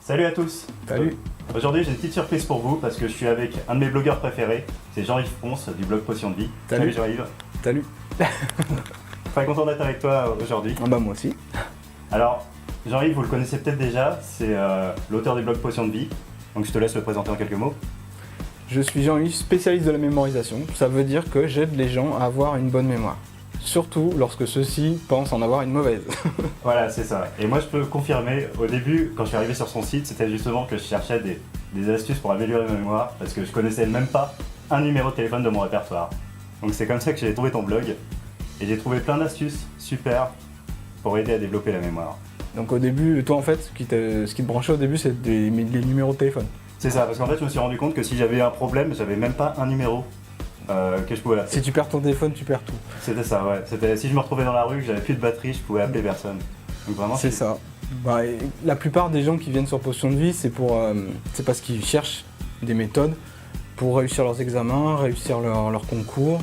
Salut à tous. Salut. Aujourd'hui j'ai une petite surprise pour vous parce que je suis avec un de mes blogueurs préférés, c'est Jean-Yves Ponce du blog Potion de Vie. Salut Jean-Yves. Salut. Très content d'être avec toi aujourd'hui. Ah bah moi aussi. Alors Jean-Yves, vous le connaissez peut-être déjà, c'est l'auteur du blog Potion de Vie, donc je te laisse le présenter en quelques mots. Je suis Jean-Yves, spécialiste de la mémorisation. Ça veut dire que j'aide les gens à avoir une bonne mémoire. Surtout lorsque ceux-ci pensent en avoir une mauvaise. Voilà, c'est ça. Et moi je peux confirmer, au début, quand je suis arrivé sur son site, c'était justement que je cherchais des astuces pour améliorer ma mémoire, parce que je connaissais même pas un numéro de téléphone de mon répertoire. Donc c'est comme ça que j'ai trouvé ton blog, et j'ai trouvé plein d'astuces super pour aider à développer la mémoire. Donc au début, toi en fait, ce qui te branchait au début, c'est les numéros de téléphone. C'est ça, parce qu'en fait je me suis rendu compte que si j'avais un problème, j'avais même pas un numéro que je pouvais appeler. Si tu perds ton téléphone, tu perds tout. C'était ça, ouais. Si je me retrouvais dans la rue, que j'avais plus de batterie, je pouvais appeler personne. Donc vraiment, c'est ça. Bah, la plupart des gens qui viennent sur Potion de Vie, c'est parce qu'ils cherchent des méthodes pour réussir leurs examens, réussir leur concours,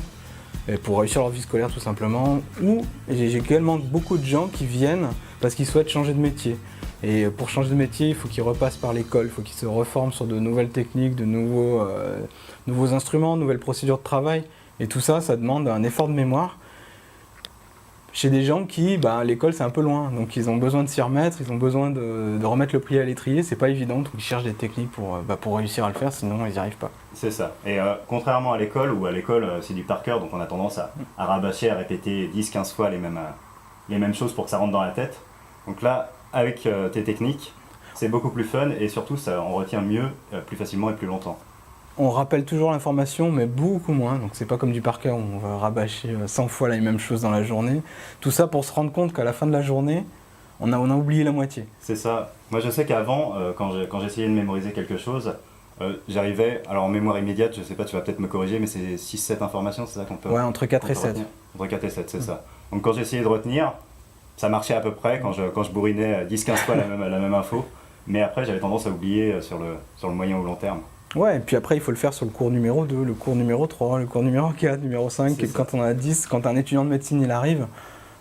et pour réussir leur vie scolaire tout simplement. Ou j'ai également beaucoup de gens qui viennent parce qu'ils souhaitent changer de métier. Et pour changer de métier, il faut qu'ils repassent par l'école, il faut qu'ils se reforment sur de nouvelles techniques, de nouveaux instruments, de nouvelles procédures de travail. Et tout ça, ça demande un effort de mémoire chez des gens qui, l'école c'est un peu loin. Donc ils ont besoin de s'y remettre, ils ont besoin de remettre le pied à l'étrier, c'est pas évident. Donc ils cherchent des techniques pour réussir à le faire, sinon ils n'y arrivent pas. C'est ça. Et contrairement à l'école, où à l'école c'est du par cœur, donc on a tendance à rabâcher, à répéter 10-15 fois les mêmes choses pour que ça rentre dans la tête. Donc là, avec tes techniques, c'est beaucoup plus fun et surtout on retient mieux, plus facilement et plus longtemps. On rappelle toujours l'information, mais beaucoup moins. Donc c'est pas comme du par cœur où on va rabâcher 100 fois la même chose dans la journée. Tout ça pour se rendre compte qu'à la fin de la journée, on a oublié la moitié. C'est ça. Moi je sais qu'avant, quand j'essayais de mémoriser quelque chose, j'arrivais, alors en mémoire immédiate, je sais pas, tu vas peut-être me corriger, mais c'est 6-7 informations, c'est ça qu'on peut... Ouais, entre 4 et 7. Entre 4 et 7, c'est ça. Donc quand j'essayais de retenir, ça marchait à peu près quand je bourrinais 10-15 fois la même info, mais après j'avais tendance à oublier sur le moyen ou long terme. Ouais, et puis après il faut le faire sur le cours numéro 2, le cours numéro 3, le cours numéro 4, numéro 5, et quand on a 10, quand un étudiant de médecine il arrive,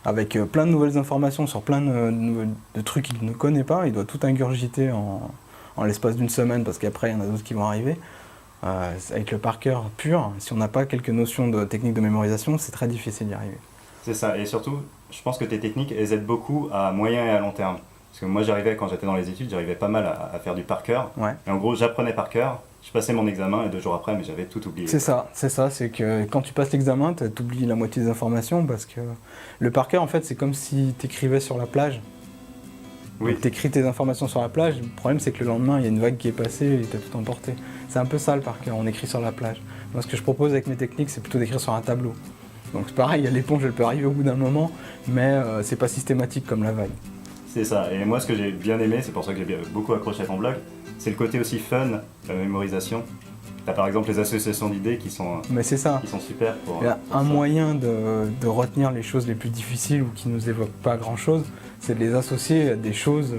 avec plein de nouvelles informations sur plein de trucs qu'il ne connaît pas, il doit tout ingurgiter en l'espace d'une semaine, parce qu'après il y en a d'autres qui vont arriver. Avec le par cœur pur, si on n'a pas quelques notions de technique de mémorisation, c'est très difficile d'y arriver. C'est ça, et surtout, je pense que tes techniques, elles aident beaucoup à moyen et à long terme. Parce que moi, quand j'étais dans les études, j'arrivais pas mal à faire du par cœur. Ouais. Et en gros, j'apprenais par cœur, je passais mon examen et 2 jours après, mais j'avais tout oublié. C'est ça, c'est que quand tu passes l'examen, tu oublies la moitié des informations, parce que le par cœur, en fait, c'est comme si tu écrivais sur la plage. Oui. Tu écris tes informations sur la plage, le problème c'est que le lendemain, il y a une vague qui est passée et tu as tout emporté. C'est un peu ça le par cœur, on écrit sur la plage. Moi, ce que je propose avec mes techniques, c'est plutôt d'écrire sur un tableau. Donc c'est pareil, l'éponge elle peut arriver au bout d'un moment, mais c'est pas systématique comme la vague. C'est ça, et moi ce que j'ai bien aimé, c'est pour ça que j'ai beaucoup accroché à ton blog, c'est le côté aussi fun de la mémorisation. T'as par exemple les associations d'idées qui sont super pour... Il y a un moyen de retenir les choses les plus difficiles ou qui nous évoquent pas grand chose, c'est de les associer à des choses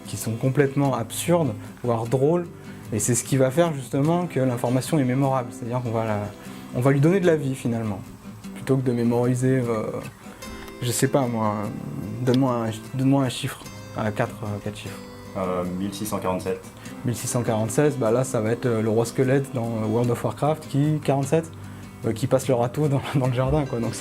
qui sont complètement absurdes, voire drôles, et c'est ce qui va faire justement que l'information est mémorable, c'est-à-dire qu'on va lui donner de la vie finalement. Plutôt que de mémoriser, je sais pas moi, donne-moi un chiffre, 4 chiffres. 1647. 1647, là ça va être le roi squelette dans World of Warcraft qui passe le râteau dans le jardin, quoi. Donc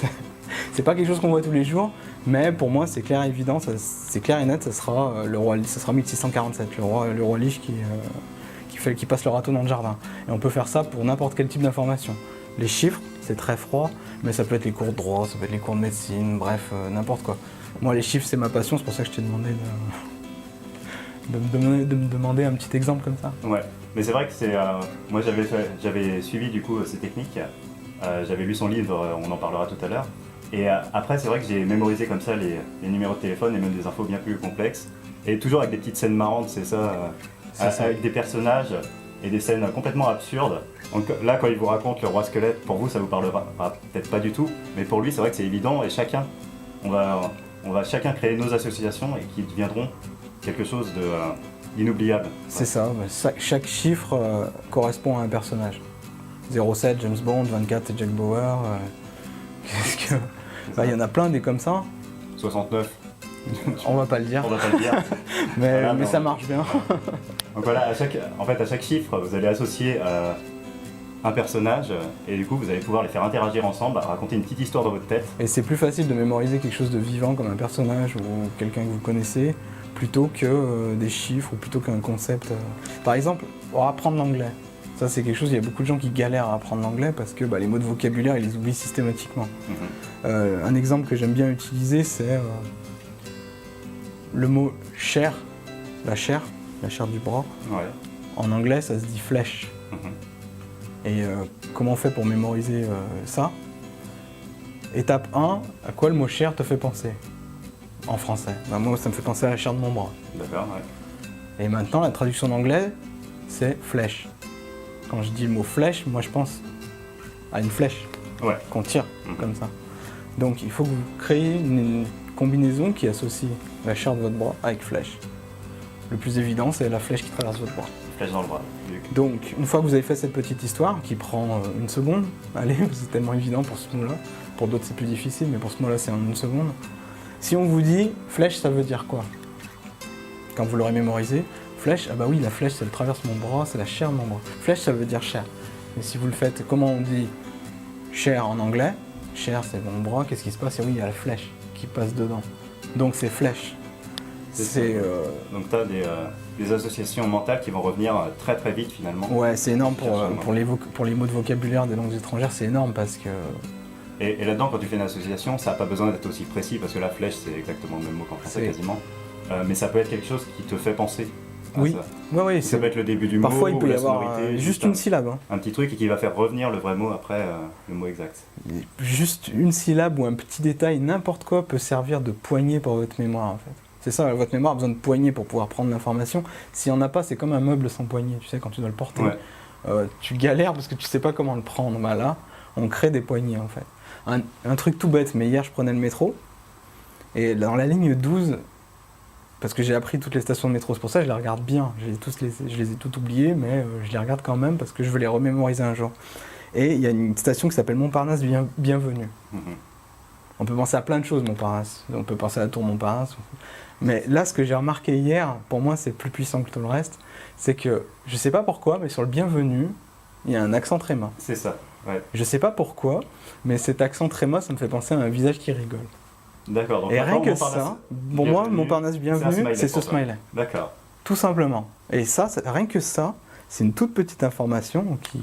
c'est pas quelque chose qu'on voit tous les jours, mais pour moi c'est clair et évident, c'est clair et net, ça sera 1647, le roi Lich qui passe le râteau dans le jardin. Et on peut faire ça pour n'importe quel type d'information. Les chiffres, c'est très froid, mais ça peut être les cours de droit, ça peut être les cours de médecine, bref, n'importe quoi. Moi, les chiffres, c'est ma passion, c'est pour ça que je t'ai demandé de me demander un petit exemple comme ça. Ouais, mais c'est vrai que moi, j'avais suivi du coup ces techniques, j'avais lu son livre, on en parlera tout à l'heure, et après, c'est vrai que j'ai mémorisé comme ça les numéros de téléphone et même des infos bien plus complexes, et toujours avec des petites scènes marrantes, c'est ça. Avec des personnages et des scènes complètement absurdes. Donc là, quand il vous raconte le roi squelette, pour vous ça vous parlera peut-être pas du tout, mais pour lui c'est vrai que c'est évident et on va chacun créer nos associations et qui deviendront quelque chose d'inoubliable. C'est ça, chaque chiffre correspond à un personnage. 07 James Bond, 24 c'est Jack Bauer, il y en a plein des comme ça. 69 On va pas le dire, On va pas le dire. mais, Voilà, mais non. ça marche bien. Donc voilà, à chaque chiffre, vous allez associer un personnage et du coup, vous allez pouvoir les faire interagir ensemble, raconter une petite histoire dans votre tête. Et c'est plus facile de mémoriser quelque chose de vivant comme un personnage ou quelqu'un que vous connaissez plutôt que des chiffres ou plutôt qu'un concept. Par exemple, pour apprendre l'anglais. Ça, c'est quelque chose, il y a beaucoup de gens qui galèrent à apprendre l'anglais parce que les mots de vocabulaire, ils les oublient systématiquement. Un exemple que j'aime bien utiliser, c'est le mot chair, la chair du bras. Ouais. En anglais, ça se dit flèche. Et comment on fait pour mémoriser ça? Étape 1, à quoi le mot chair te fait penser en français? Moi, ça me fait penser à la chair de mon bras. D'accord, ouais. Et maintenant, la traduction en anglais, c'est flèche. Quand je dis le mot flèche, moi je pense à une flèche Ouais. qu'on tire comme ça. Donc il faut que vous créiez une combinaison qui associe la chair de votre bras avec flèche. Le plus évident, c'est la flèche qui traverse votre bras. Flèche dans le bras. Donc, une fois que vous avez fait cette petite histoire, qui prend une seconde, allez, c'est tellement évident pour ce mot-là. Pour d'autres, c'est plus difficile, mais pour ce mot-là, c'est en une seconde. Si on vous dit flèche, ça veut dire quoi? Quand vous l'aurez mémorisé, flèche, ah bah oui, la flèche, elle traverse mon bras, c'est la chair de mon bras. Flèche, ça veut dire chair. Mais si vous le faites, comment on dit chair en anglais? Chair, c'est mon bras, qu'est-ce qui se passe? Et oui, il y a la flèche qui passe dedans. Donc, c'est flèche. Donc tu as des associations mentales qui vont revenir très très vite finalement. Ouais, c'est énorme pour les mots de vocabulaire des langues étrangères, c'est énorme parce que... Et là-dedans, quand tu fais une association, ça n'a pas besoin d'être aussi précis parce que la flèche, c'est exactement le même mot qu'en français quasiment. Mais ça peut être quelque chose qui te fait penser à oui. ça. Ouais, Ça peut être le début du Parfois, mot, il peut ou y la avoir sonorité, juste une syllabe. Hein. Un petit truc et qui va faire revenir le vrai mot après le mot exact. Juste une syllabe ou un petit détail, n'importe quoi peut servir de poignée pour votre mémoire en fait. C'est ça, votre mémoire a besoin de poignées pour pouvoir prendre l'information. S'il n'y en a pas, c'est comme un meuble sans poignée, tu sais, quand tu dois le porter. Ouais. Tu galères parce que tu sais pas comment le prendre. Là, on crée des poignées en fait. Un truc tout bête, mais hier je prenais le métro, et dans la ligne 12, parce que j'ai appris toutes les stations de métro, c'est pour ça que je les regarde bien. Je les ai toutes oubliées, mais je les regarde quand même parce que je veux les remémoriser un jour. Et il y a une station qui s'appelle Montparnasse Bienvenue. On peut penser à plein de choses, Montparnasse. On peut penser à la tour Montparnasse. Mais là, ce que j'ai remarqué hier, pour moi, c'est plus puissant que tout le reste, c'est que, je sais pas pourquoi, mais sur le Bienvenue, il y a un accent tréma. C'est ça, ouais. Je sais pas pourquoi, mais cet accent tréma, ça me fait penser à un visage qui rigole. D'accord. Donc et rien que ça, pour moi, Montparnasse Bienvenue, c'est ce smiley. D'accord. Tout simplement. Et ça, rien que ça, c'est une toute petite information qui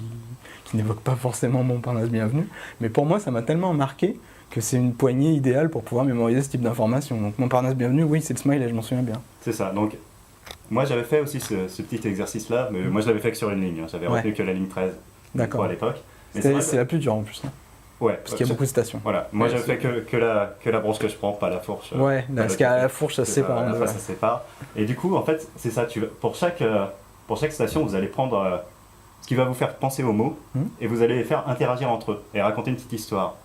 n'évoque pas forcément Montparnasse Bienvenue, mais pour moi, ça m'a tellement marqué que c'est une poignée idéale pour pouvoir mémoriser ce type d'information. Donc Montparnasse Bienvenue, oui, c'est le smiley, je m'en souviens bien. C'est ça. Donc, moi, j'avais fait aussi ce petit exercice-là, mais moi, je l'avais fait que sur une ligne. J'avais retenu que la ligne 13 à l'époque. C'est la plus dure en plus. Hein. Ouais. Parce qu'il y a beaucoup de stations. Voilà. Moi, j'avais fait que la brosse que je prends, pas la fourche. Ouais, parce qu'à la fourche, ça se sépare. Ça se sépare. Et du coup, en fait, c'est ça. Pour chaque station, vous allez prendre ce qui va vous faire penser aux mots et vous allez les faire interagir entre eux et raconter une petite histoire.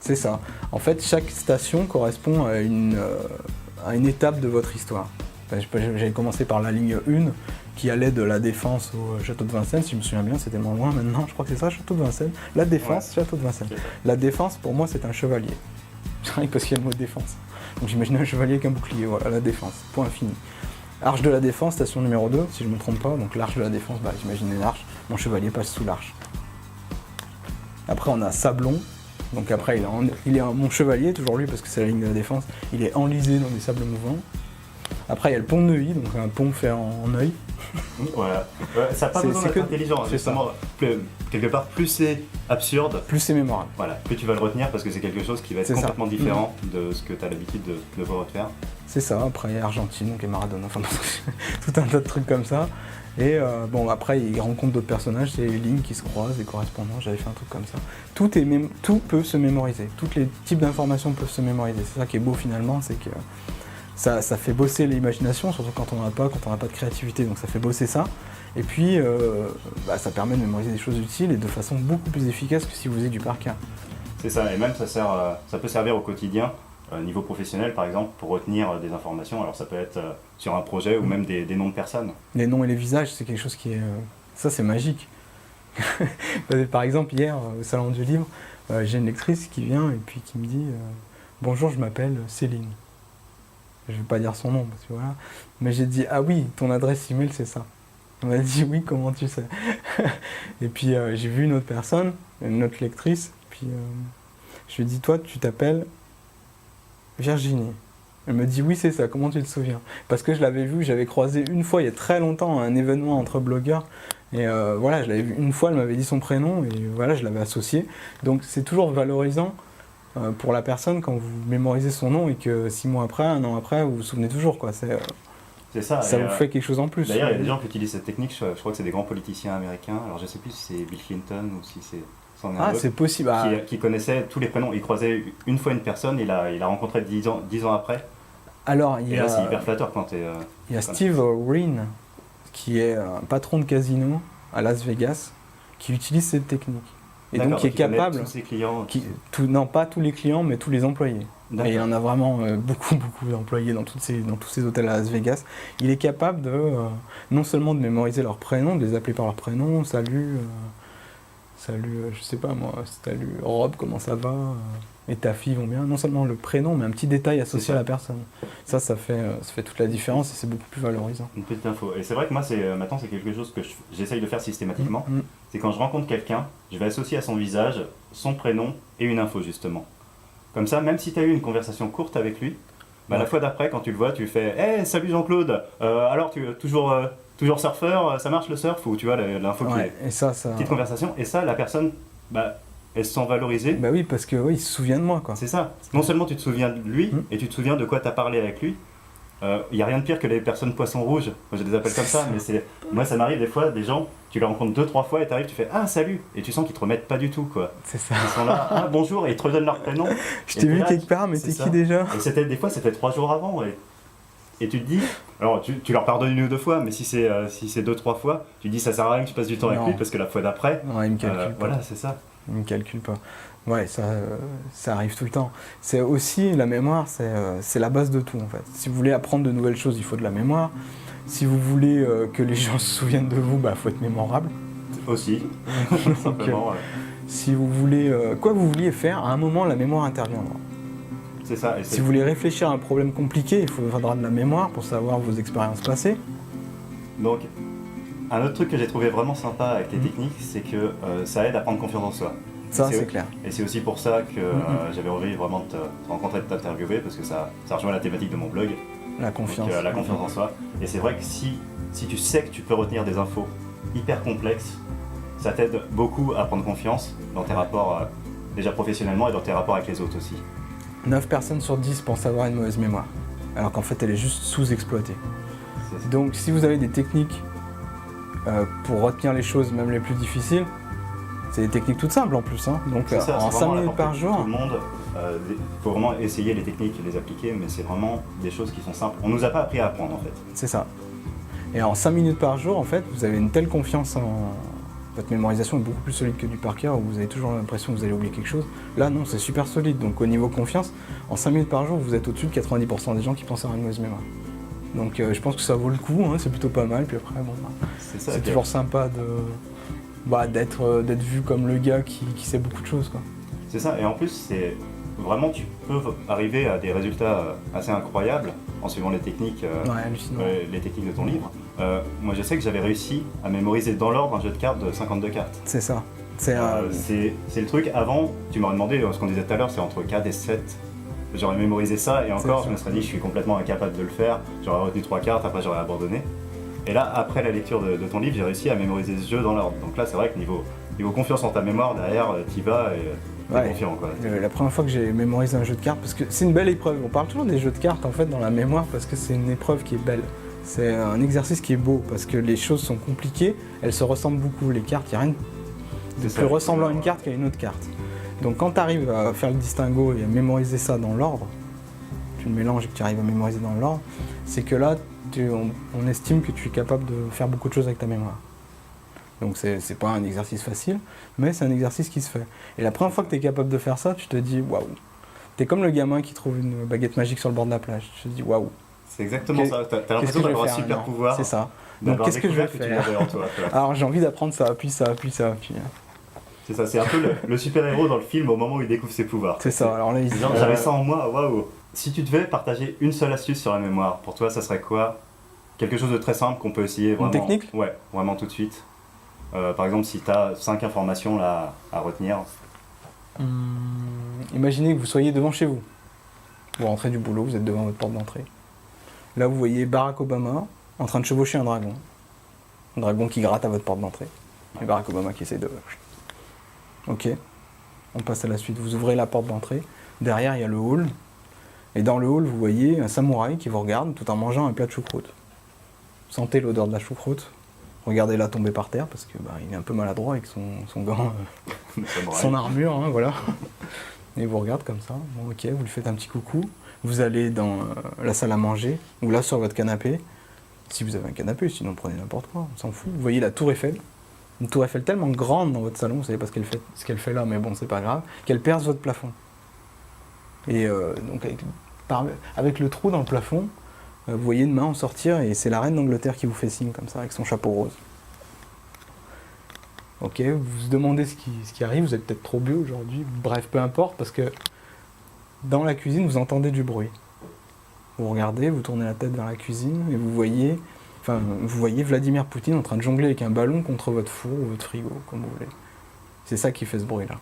C'est ça. En fait, chaque station correspond à une étape de votre histoire. J'avais commencé par la ligne 1 qui allait de la Défense au château de Vincennes, si je me souviens bien, c'est tellement loin maintenant, je crois que c'est ça, château de Vincennes. La Défense, château de Vincennes. La Défense, pour moi, c'est un chevalier. Rien que parce qu'il y a le mot défense. Donc j'imaginais un chevalier avec un bouclier, voilà, la Défense, point fini. Arche de la Défense, station numéro 2, si je ne me trompe pas, donc l'arche de la Défense, j'imaginais l'arche, mon chevalier passe sous l'arche. Après, on a Sablon. Donc après, mon chevalier, toujours lui parce que c'est la ligne de la Défense, il est enlisé dans des sables mouvants. Après, il y a le pont de Neuilly, donc un pont fait en œil. Voilà. Ça n'a pas besoin d'être intelligent. Justement, quelque part, plus c'est absurde, plus c'est mémorable. Voilà, plus tu vas le retenir parce que c'est quelque chose qui va être complètement différent de ce que tu as l'habitude de voir faire. C'est ça. Après, il y a Argentine, donc et Maradona, enfin tout un tas de trucs comme ça. Et après, il rencontre d'autres personnages, c'est les lignes qui se croisent, les correspondants, j'avais fait un truc comme ça. Tout peut se mémoriser, tous les types d'informations peuvent se mémoriser. C'est ça qui est beau finalement, c'est que ça fait bosser l'imagination, surtout quand on n'en a pas de créativité, donc ça fait bosser ça. Et puis, ça permet de mémoriser des choses utiles et de façon beaucoup plus efficace que si vous faisiez du par cœur. C'est ça, et même ça peut servir au quotidien. Niveau professionnel par exemple, pour retenir des informations, alors ça peut être sur un projet ou même des noms de personnes. Les noms et les visages, c'est quelque chose qui est... ça c'est magique. Par exemple hier, au salon du livre, j'ai une lectrice qui vient et puis qui me dit « Bonjour, je m'appelle Céline ». Je vais pas dire son nom, parce que voilà. Mais j'ai dit, ah oui, ton adresse email, c'est ça. Elle m'a dit, oui, comment tu sais? Et puis j'ai vu une autre personne, une autre lectrice, puis je lui ai dit, toi, tu t'appelles Virginie. Elle me dit, oui, c'est ça, comment tu te souviens? Parce que je l'avais vu, j'avais croisé une fois, il y a très longtemps, à un événement entre blogueurs. Et voilà, je l'avais vu une fois, elle m'avait dit son prénom, et voilà, je l'avais associé. Donc c'est toujours valorisant pour la personne quand vous mémorisez son nom et que 6 mois après, 1 an après, vous vous souvenez toujours, quoi. C'est ça. Ça vous fait quelque chose en plus. D'ailleurs, il y a des gens qui utilisent cette technique, je crois que c'est des grands politiciens américains. Alors je sais plus si c'est Bill Clinton ou si c'en est un autre, c'est possible. qui connaissait tous les prénoms. Il croisait une fois une personne, il a rencontré 10 ans après. Alors, Et là, c'est hyper flatteur quand t'es... il y a Steve Wynn, qui est un patron de casino à Las Vegas, qui utilise cette technique. Et donc qui est capable... tous ses clients. Non, pas tous les clients, mais tous les employés. Et il y en a vraiment beaucoup d'employés dans tous ces hôtels à Las Vegas. Il est capable de non seulement de mémoriser leur prénom, de les appeler par leur prénom, salut, je sais pas moi, salut Rob, comment ça va, et ta fille vont bien. Non seulement le prénom, mais un petit détail associé à la personne. Ça fait toute la différence et c'est beaucoup plus valorisant. Une petite info. Et c'est vrai que moi, maintenant, c'est quelque chose que j'essaye de faire systématiquement. C'est quand je rencontre quelqu'un, je vais associer à son visage son prénom et une info, justement. Comme ça, même si tu as eu une conversation courte avec lui, la fois d'après, quand tu le vois, tu fais « Hey, salut Jean-Claude, alors tu toujours surfeur, ça marche le surf ?» Ou tu vois, l'info qui est... Et ça... Petite conversation. Et ça, la personne, elle se sent valorisée. Bah oui, parce que il se souvient de moi, quoi. C'est ça. Non seulement tu te souviens de lui, et tu te souviens de quoi tu as parlé avec lui. Il n'y a rien de pire que les personnes poissons rouges. Moi, je les appelle comme ça, mais moi, ça m'arrive des fois, des gens, tu les rencontres 2-3 fois et tu arrives, tu fais « Ah, salut !» Et tu sens qu'ils te remettent pas du tout, quoi. C'est ça. Ils sont là « Ah, bonjour !» et ils te redonnent leur prénom. Je t'ai vu quelque part, mais t'es qui déjà? Et des fois, c'était 3 jours avant. Et tu te dis, alors tu leur pardonnes 1 ou 2 fois, mais si c'est 2-3 fois, tu te dis ça sert à rien que je passe du temps avec lui parce que la fois d'après, il me calcule pas. Voilà, c'est ça. Il me calcule pas. Ouais, ça arrive tout le temps. C'est aussi la mémoire, c'est la base de tout en fait. Si vous voulez apprendre de nouvelles choses, il faut de la mémoire. Si vous voulez que les gens se souviennent de vous, faut être mémorable. Aussi, simplement. Si vous voulez, quoi vous vouliez faire, à un moment la mémoire interviendra. C'est ça. Si vous voulez réfléchir à un problème compliqué, il faudra de la mémoire pour savoir vos expériences passées. Donc, un autre truc que j'ai trouvé vraiment sympa avec les techniques, c'est que ça aide à prendre confiance en soi. Ça, c'est clair. Et c'est aussi pour ça que j'avais envie vraiment de te rencontrer, de t'interviewer, parce que ça rejoint la thématique de mon blog. La confiance. Donc, la confiance en soi. Et c'est vrai que si tu sais que tu peux retenir des infos hyper complexes, ça t'aide beaucoup à prendre confiance dans tes rapports, déjà professionnellement, et dans tes rapports avec les autres aussi. 9 personnes sur 10 pensent avoir une mauvaise mémoire, alors qu'en fait elle est juste sous-exploitée. Donc si vous avez des techniques pour retenir les choses, même les plus difficiles, c'est des techniques toutes simples en plus. Donc en 5 minutes par jour... Tout le monde, faut vraiment essayer les techniques et les appliquer, mais c'est vraiment des choses qui sont simples. On nous a pas appris à apprendre en fait. C'est ça. Et en 5 minutes par jour, en fait, vous avez une telle confiance en... Votre mémorisation est beaucoup plus solide que du par cœur où vous avez toujours l'impression que vous allez oublier quelque chose. Là, non, c'est super solide. Donc, au niveau confiance, en 5 minutes par jour, vous êtes au-dessus de 90% des gens qui pensent avoir une mauvaise mémoire. Donc, je pense que ça vaut le coup, c'est plutôt pas mal. Puis après, c'est toujours sympa d'être vu comme le gars qui sait beaucoup de choses, quoi. C'est ça. Et en plus, c'est vraiment, tu peux arriver à des résultats assez incroyables en suivant les techniques, les techniques de ton livre. Moi, je sais que j'avais réussi à mémoriser dans l'ordre un jeu de cartes de 52 cartes. C'est ça. C'est le truc. Avant, tu m'aurais demandé, ce qu'on disait tout à l'heure, c'est entre 4 et 7. J'aurais mémorisé ça et encore, je me serais dit, je suis complètement incapable de le faire. J'aurais retenu 3 cartes, après j'aurais abandonné. Et là, après la lecture de ton livre, j'ai réussi à mémoriser ce jeu dans l'ordre. Donc là, c'est vrai que niveau confiance en ta mémoire, derrière, t'y vas et t'es confiant, quoi. La première fois que j'ai mémorisé un jeu de cartes, parce que c'est une belle épreuve. On parle toujours des jeux de cartes en fait dans la mémoire parce que c'est une épreuve qui est belle. C'est un exercice qui est beau parce que les choses sont compliquées, elles se ressemblent beaucoup. Les cartes, il n'y a rien de plus ressemblant à une carte qu'à une autre carte. Donc quand tu arrives à faire le distinguo et à mémoriser ça dans l'ordre, tu le mélanges et que tu arrives à mémoriser dans l'ordre, c'est que là, on estime que tu es capable de faire beaucoup de choses avec ta mémoire. Donc c'est pas un exercice facile, mais c'est un exercice qui se fait. Et la première fois que tu es capable de faire ça, tu te dis waouh. Tu es comme le gamin qui trouve une baguette magique sur le bord de la plage. Tu te dis waouh. C'est exactement ça, t'as l'impression d'avoir un super pouvoir. C'est ça. Donc qu'est-ce que je vais faire Alors j'ai envie d'apprendre ça, puis ça, puis ça, puis... C'est ça, c'est un peu le super-héros dans le film au moment où il découvre ses pouvoirs. C'est ça, alors là j'avais ça en moi, waouh. Si tu devais partager une seule astuce sur la mémoire, pour toi, ça serait quoi? Quelque chose de très simple qu'on peut essayer vraiment. Une technique? Ouais, vraiment tout de suite. Par exemple, si tu as 5 informations là à retenir. Imaginez que vous soyez devant chez vous. Vous rentrez du boulot, vous êtes devant votre porte d'entrée. Là, vous voyez Barack Obama en train de chevaucher un dragon. Un dragon qui gratte à votre porte d'entrée. Et Barack Obama qui essaie de... Ok. On passe à la suite. Vous ouvrez la porte d'entrée. Derrière, il y a le hall. Et dans le hall, vous voyez un samouraï qui vous regarde tout en mangeant un plat de choucroute. Sentez l'odeur de la choucroute. Regardez-la tomber par terre parce que il est un peu maladroit avec son gant, son armure, hein, voilà. Et il vous regarde comme ça. Bon, ok, vous lui faites un petit coucou. Vous allez dans la salle à manger ou là sur votre canapé. Si vous avez un canapé, sinon prenez n'importe quoi, on s'en fout. Vous voyez la tour Eiffel. Une tour Eiffel tellement grande dans votre salon, vous savez pas ce qu'elle fait là, mais bon, c'est pas grave, qu'elle perce votre plafond. Et donc avec le trou dans le plafond, vous voyez une main en sortir et c'est la reine d'Angleterre qui vous fait signe comme ça avec son chapeau rose. Ok, vous vous demandez ce qui arrive, vous êtes peut-être trop vieux aujourd'hui, bref, peu importe, parce que dans la cuisine, vous entendez du bruit. Vous regardez, vous tournez la tête vers la cuisine et vous voyez Vladimir Poutine en train de jongler avec un ballon contre votre four ou votre frigo, comme vous voulez. C'est ça qui fait ce bruit-là.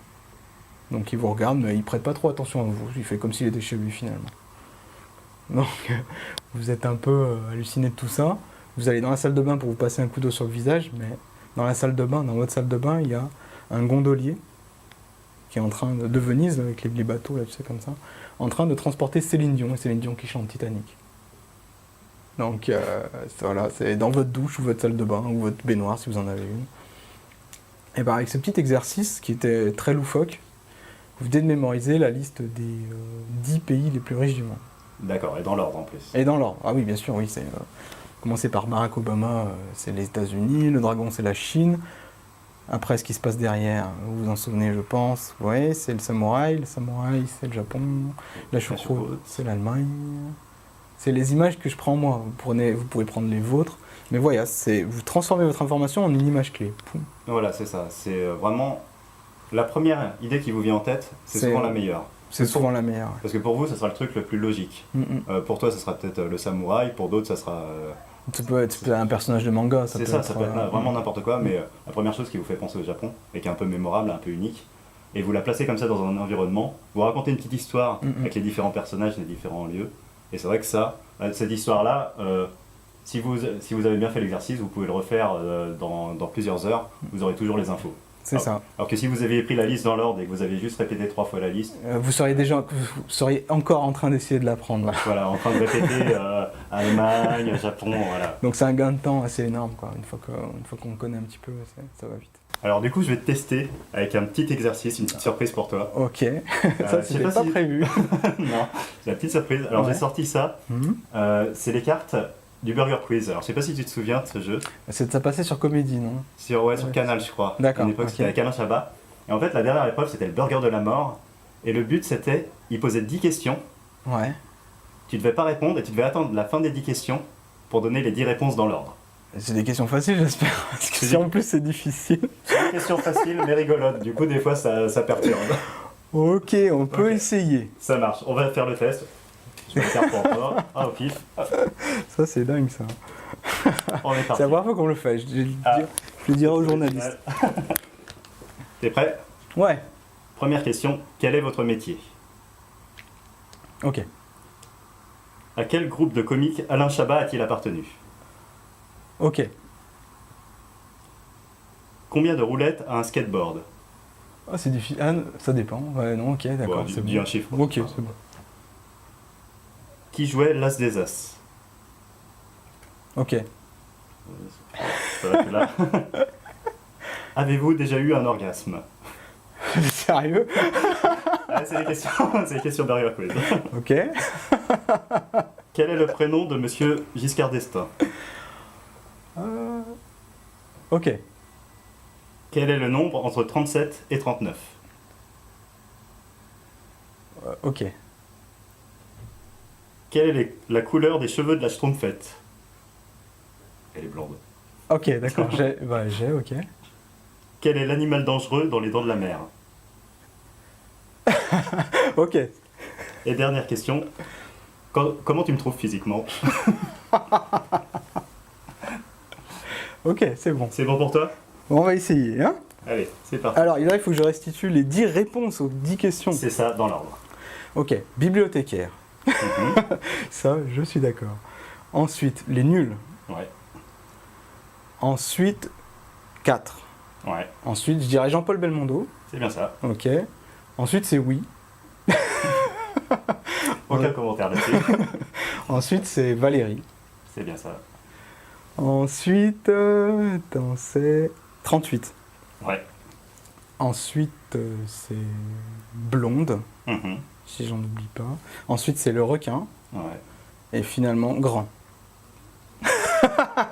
Donc il vous regarde, mais il prête pas trop attention à vous, il fait comme s'il était chez lui finalement. Donc vous êtes un peu halluciné de tout ça. Vous allez dans la salle de bain pour vous passer un coup d'eau sur le visage, mais dans votre salle de bain, il y a un gondolier qui est en train de Venise, avec les bateaux, là, tu sais, comme ça, en train de transporter Céline Dion, et Céline Dion qui chante Titanic. Donc voilà, c'est dans votre douche ou votre salle de bain, ou votre baignoire si vous en avez une. Et avec ce petit exercice qui était très loufoque, vous venez de mémoriser la liste des 10 pays les plus riches du monde. D'accord, et dans l'ordre en plus. Et dans l'ordre, ah oui, bien sûr, oui, c'est... commencer par Barack Obama, c'est les États-Unis, le dragon, c'est la Chine. Après, ce qui se passe derrière, vous vous en souvenez, je pense. Ouais, c'est le samouraï, c'est le Japon. La choucroute, c'est l'Allemagne. C'est les images que je prends moi. Vous pouvez prendre les vôtres. Mais voilà, vous transformez votre information en une image clé. Poum. Voilà, c'est ça. C'est vraiment la première idée qui vous vient en tête, c'est souvent la meilleure. C'est souvent la meilleure. Ouais. Parce que pour vous, ça sera le truc le plus logique. Pour toi, ça sera peut-être le samouraï, pour d'autres, ça sera... Ça peut être un personnage de manga. Ça peut être vraiment n'importe quoi, mais la première chose qui vous fait penser au Japon, et qui est un peu mémorable, un peu unique, et vous la placez comme ça dans un environnement, vous racontez une petite histoire avec les différents personnages, les différents lieux, et c'est vrai que cette histoire-là, si vous avez bien fait l'exercice, vous pouvez le refaire dans plusieurs heures, vous aurez toujours les infos. C'est ça. Alors que si vous aviez pris la liste dans l'ordre et que vous aviez juste répété 3 fois la liste... vous seriez encore en train d'essayer de l'apprendre. Là. Voilà, en train de répéter Allemagne, Japon, voilà. Donc c'est un gain de temps assez énorme, quoi. Une fois qu'on connaît un petit peu, ça va vite. Alors du coup, je vais te tester avec un petit exercice, une petite surprise pour toi. Ok, ça c'était pas prévu. Non, c'est la petite surprise. Alors j'ai sorti ça, c'est les cartes du Burger Quiz. Alors je sais pas si tu te souviens de ce jeu. Ça passait sur Comédie, non? Sur Canal, je crois. D'accord. À l'époque, c'était avec Alain Chabat. Et en fait, la dernière épreuve, c'était le Burger de la mort. Et le but, c'était, il posait 10 questions. Ouais. Tu devais pas répondre et tu devais attendre la fin des 10 questions pour donner les 10 réponses dans l'ordre. C'est des questions faciles, j'espère. Parce que si en plus c'est difficile. C'est des questions faciles mais rigolotes. Du coup, des fois, ça perturbe. Ok, on peut essayer. Ça marche. On va faire le test. Je vais le faire pour toi. Ah, au pif. Ça, c'est dingue, ça. On est parti. C'est la première fois qu'on le fait. Je le dirai aux journalistes. T'es prêt? Ouais. Première question. Quel est votre métier? Ok. À quel groupe de comiques Alain Chabat a-t-il appartenu? Ok. Combien de roulettes a un skateboard? Ah, c'est difficile. Ah, ça dépend. Ouais, non, ok, d'accord. Bon, dis un chiffre. Ok, c'est bon. Qui jouait l'As des As? Ok. Ça va, là. Avez-vous déjà eu un orgasme? Sérieux? C'est des questions Burger Quiz. Ok. Quel est le prénom de Monsieur Giscard d'Estaing? Ok. Quel est le nombre entre 37 et 39? Ok. Quelle est la couleur des cheveux de la Schtroumpfette? Elle est blonde. Ok, d'accord. J'ai, ok. Quel est l'animal dangereux dans les dents de la mer? Ok. Et dernière question, comment tu me trouves physiquement? Ok, c'est bon. C'est bon pour toi? Bon, on va essayer, hein. Allez, c'est parti. Alors, là, il faut que je restitue les 10 réponses aux 10 questions. C'est ça, dans l'ordre. Ok, bibliothécaire. Mhm. Ça, je suis d'accord. Ensuite, les nuls. Ouais, Ensuite, 4. ouais, Ensuite, je dirais Jean-Paul Belmondo. c'est bien ça. Ok. Ensuite, c'est oui. Aucun Ouais. commentaire là-dessus. Ensuite, c'est Valérie. C'est bien ça. Ensuite, attends, c'est 38. Ouais. Ensuite, c'est Blonde, Mhm. si j'en oublie pas. Ensuite, c'est le requin. Ouais. Et finalement, Grand. Eh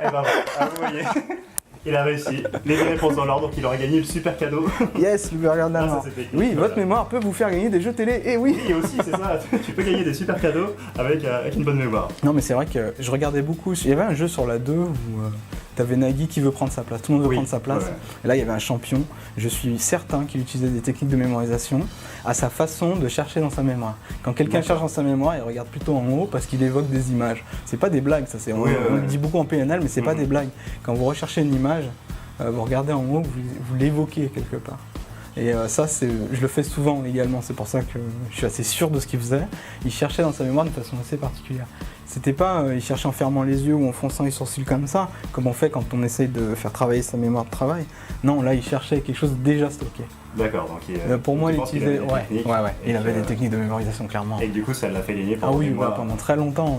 ben voilà, ah, vous voyez, il a réussi. Les deux réponses dans l'ordre, donc il aura gagné le super cadeau. Yes, le burger Ah, d'Amar. ça, c'est technique, Oui, voilà. votre mémoire peut vous faire gagner des jeux télé. Et oui. Oui, aussi, c'est ça. Tu peux gagner des super cadeaux avec une bonne mémoire. Non, mais c'est vrai que je regardais beaucoup. Il y avait un jeu sur la 2 où t'avais Nagui qui veut prendre sa place. Tout le monde veut Oui, prendre sa place. ouais. Et là, il y avait un champion. Je suis certain qu'il utilisait des techniques de mémorisation à sa façon de chercher dans sa mémoire. Quand quelqu'un D'accord. cherche dans sa mémoire, il regarde plutôt en haut parce qu'il évoque des images. C'est pas des blagues, ça. Oui, On ouais, le ouais. dit beaucoup en PNL, mais c'est pas Mhm. des blagues. Quand vous recherchez une image, vous regardez en haut, vous l'évoquez quelque part. Et ça, je le fais souvent également, c'est pour ça que je suis assez sûr de ce qu'il faisait. Il cherchait dans sa mémoire d'une façon assez particulière. C'était pas, il cherchait en fermant les yeux ou en fronçant les sourcils comme ça, comme on fait quand on essaye de faire travailler sa mémoire de travail. Non, là, il cherchait quelque chose déjà stocké. D'accord, donc Pour moi, tu il penses qu'il utilisait, avait des ouais, techniques ouais, il et avait que- des techniques de mémorisation, clairement. Et que du coup, ça l'a fait gagner Ah pendant oui, des mois. pendant très longtemps,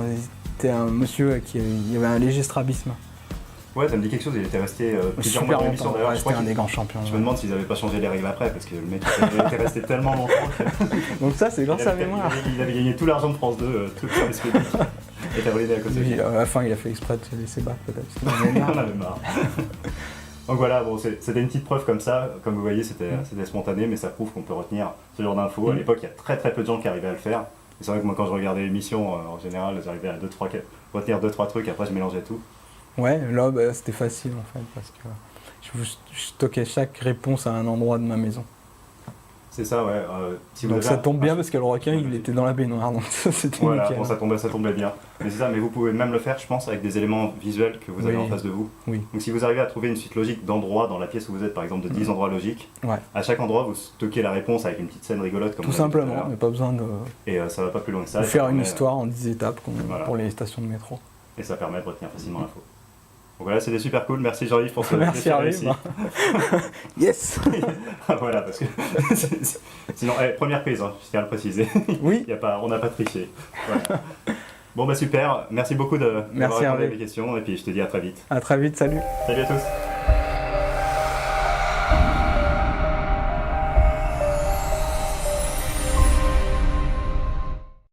c'était un monsieur il avait un léger strabisme. Ouais, ça me dit quelque chose, il était resté plusieurs mois Super dans l'émission longtemps, d'ailleurs. ouais, Je crois c'était un qu'il- des grands champions. Je me ouais. demande s'ils n'avaient pas changé les règles après, parce que le mec il était resté tellement longtemps Donc ça, c'est qu'il grâce à la avait, mémoire. il avait gagné tout l'argent de France 2, tout le service public. Et t'as volé à cause de Lui, lui. à la fin, il a fait exprès de se laisser battre, peut-être. parce qu'il en avait On marre. avait marre. Donc voilà, bon, c'était une petite preuve comme ça. Comme vous voyez, c'était spontané, mais ça prouve qu'on peut retenir ce genre d'infos. À Mm. l'époque, il y a très peu de gens qui arrivaient à le faire. Et c'est vrai que moi, quand je regardais l'émission, en général, j'arrivais à retenir 2-3 trucs, après je mélangeais tout. Ouais, là, bah, c'était facile en fait, parce que je stockais chaque réponse à un endroit de ma maison. C'est ça, ouais. Si vous Donc avez ça un- tombe bien parce que le requin, il était dans la baignoire, donc ça, c'était Voilà, nickel. bon, ça tombait bien. Mais c'est ça, mais vous pouvez même le faire, je pense, avec des éléments visuels que vous avez Oui. en face de vous. Oui. Donc si vous arrivez à trouver une suite logique d'endroits dans la pièce où vous êtes, par exemple de 10 endroits logiques, Ouais. à chaque endroit vous stockez la réponse avec une petite scène rigolote comme Tout on a dit tout à simplement, l'heure. mais pas besoin de Et ça va pas plus loin que ça. et ça faire une permet- histoire en 10 étapes Voilà. pour les stations de métro. Et ça permet de retenir facilement l'info. Donc voilà, c'était super cool. Merci Jean-Yves pour ce Merci petit à réussi. Yes. Voilà, parce que sinon, première prise, hein, je tiens à le préciser. Oui, On n'a pas triché. Voilà. Bon bah super, merci beaucoup d'avoir Merci, répondu à Hervé. mes questions et puis je te dis à très vite. à très vite, salut. Salut à tous.